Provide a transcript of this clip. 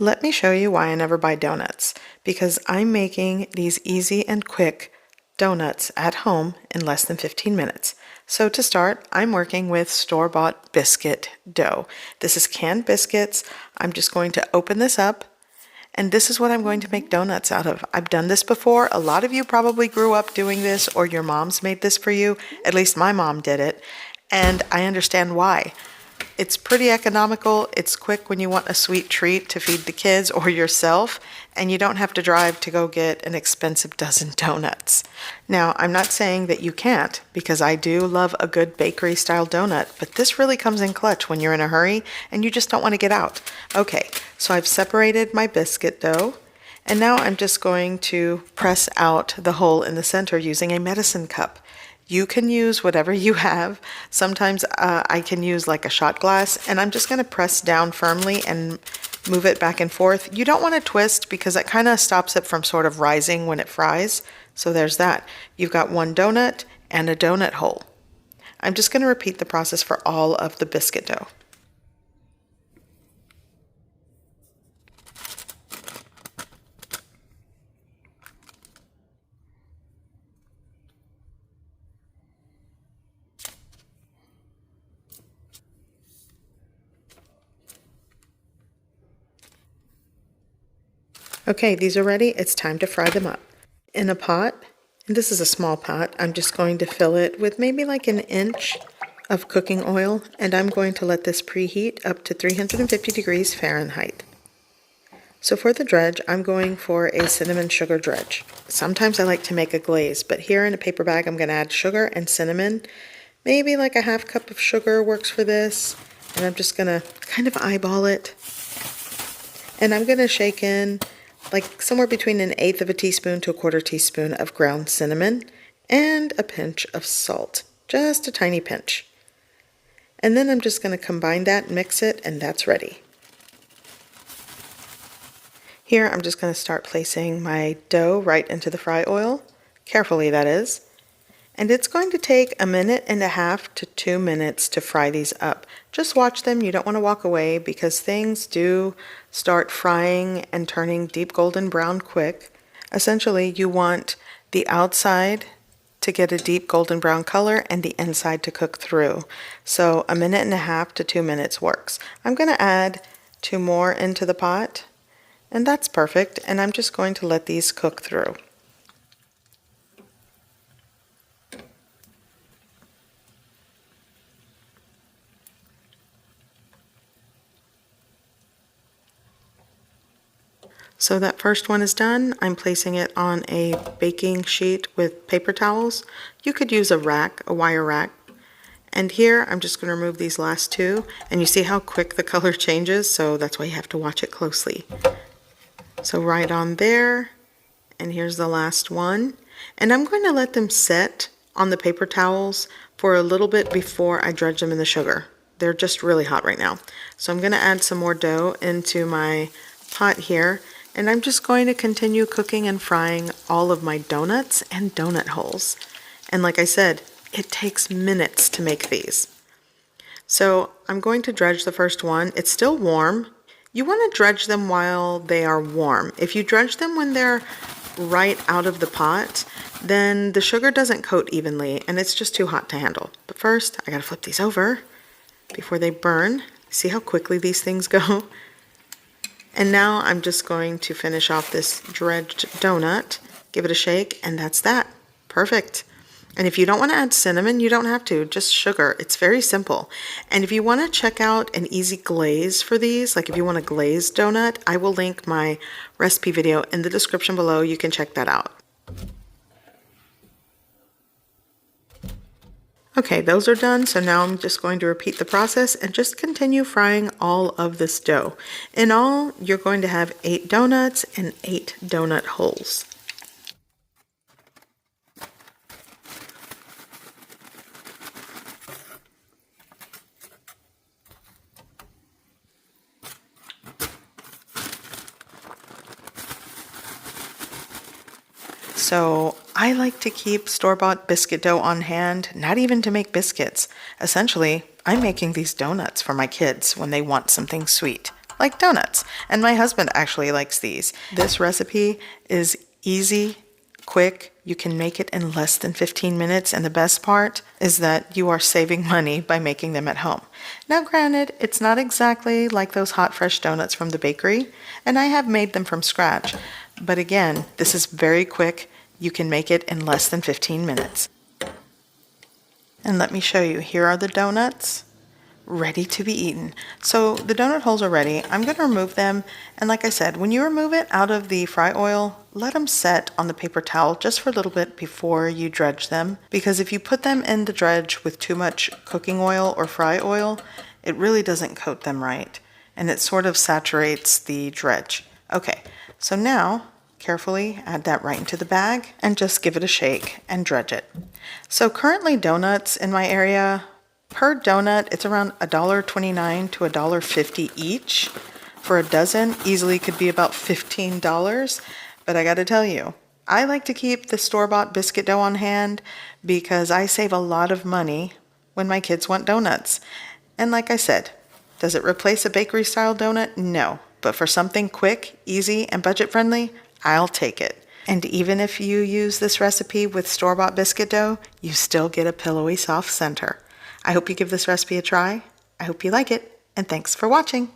Let me show you why I never buy donuts, because I'm making these easy and quick donuts at home in less than 15 minutes. So to start, I'm working with store-bought biscuit dough. This is canned biscuits. I'm just going to open this up, and this is what I'm going to make donuts out of. I've done this before. A lot of you probably grew up doing this, or your moms made this for you. At least my mom did it, and I understand why. It's pretty economical, it's quick when you want a sweet treat to feed the kids or yourself, and you don't have to drive to go get an expensive dozen donuts. Now, I'm not saying that you can't, because I do love a good bakery-style donut, but this really comes in clutch when you're in a hurry and you just don't want to get out. Okay, so I've separated my biscuit dough, and now I'm just going to press out the hole in the center using a medicine cup. You can use whatever you have. Sometimes I can use like a shot glass, and I'm just going to press down firmly and move it back and forth. You don't want to twist because it kind of stops it from sort of rising when it fries. So there's that. You've got one donut and a donut hole. I'm just going to repeat the process for all of the biscuit dough. Okay, these are ready. It's time to fry them up. In a pot, and this is a small pot, I'm just going to fill it with maybe like an inch of cooking oil, and I'm going to let this preheat up to 350 degrees Fahrenheit. So for the dredge, I'm going for a cinnamon sugar dredge. Sometimes I like to make a glaze, but here in a paper bag I'm going to add sugar and cinnamon. Maybe like a half cup of sugar works for this, and I'm just going to kind of eyeball it. And I'm going to shake in like somewhere between 1/8 of a teaspoon to 1/4 teaspoon of ground cinnamon and a pinch of salt, just a tiny pinch. And then I'm just going to combine that, mix it, and that's ready. Here I'm just going to start placing my dough right into the fry oil, carefully that is. And it's going to take 1.5 minutes to 2 minutes to fry these up. Just watch them, you don't want to walk away because things do start frying and turning deep golden brown quick. Essentially, you want the outside to get a deep golden brown color and the inside to cook through. So 1.5 minutes to 2 minutes works. I'm going to add 2 more into the pot, and that's perfect, and I'm just going to let these cook through. So that first one is done. I'm placing it on a baking sheet with paper towels. You could use a rack, a wire rack. And here I'm just going to remove these last 2. And you see how quick the color changes, so that's why you have to watch it closely. So right on there, and here's the last one. And I'm going to let them set on the paper towels for a little bit before I dredge them in the sugar. They're just really hot right now. So I'm going to add some more dough into my pot here. And I'm just going to continue cooking and frying all of my donuts and donut holes. And like I said, it takes minutes to make these. So I'm going to dredge the first one. It's still warm. You want to dredge them while they are warm. If you dredge them when they're right out of the pot, then the sugar doesn't coat evenly and it's just too hot to handle. But first, I gotta flip these over before they burn. See how quickly these things go? And now I'm just going to finish off this dredged donut, give it a shake, and that's that. Perfect. And if you don't want to add cinnamon, you don't have to, just sugar. It's very simple. And if you want to check out an easy glaze for these, like if you want a glazed donut, I will link my recipe video in the description below. You can check that out. Okay, those are done, so now I'm just going to repeat the process and just continue frying all of this dough. In all, you're going to have 8 donuts and 8 donut holes. So I like to keep store-bought biscuit dough on hand, not even to make biscuits. Essentially, I'm making these donuts for my kids when they want something sweet. like donuts. And my husband actually likes these. This recipe is easy, quick. You can make it in less than 15 minutes, and the best part is that you are saving money by making them at home. Now granted, it's not exactly like those hot fresh donuts from the bakery, and I have made them from scratch, but again, this is very quick. You can make it in less than 15 minutes. And let me show you, here are the donuts ready to be eaten. So the donut holes are ready. I'm going to remove them, and like I said, when you remove it out of the fry oil, let them set on the paper towel just for a little bit before you dredge them, because if you put them in the dredge with too much cooking oil or fry oil, it really doesn't coat them right, and it sort of saturates the dredge. Okay, so now carefully add that right into the bag and just give it a shake and dredge it. So currently donuts in my area, per donut, it's around $1.29 to $1.50 each. For a dozen, easily could be about $15. But I gotta tell you, I like to keep the store-bought biscuit dough on hand because I save a lot of money when my kids want donuts. And like I said, does it replace a bakery-style donut? No. But for something quick, easy, and budget-friendly, I'll take it. And even if you use this recipe with store-bought biscuit dough, you still get a pillowy soft center. I hope you give this recipe a try. I hope you like it, and thanks for watching.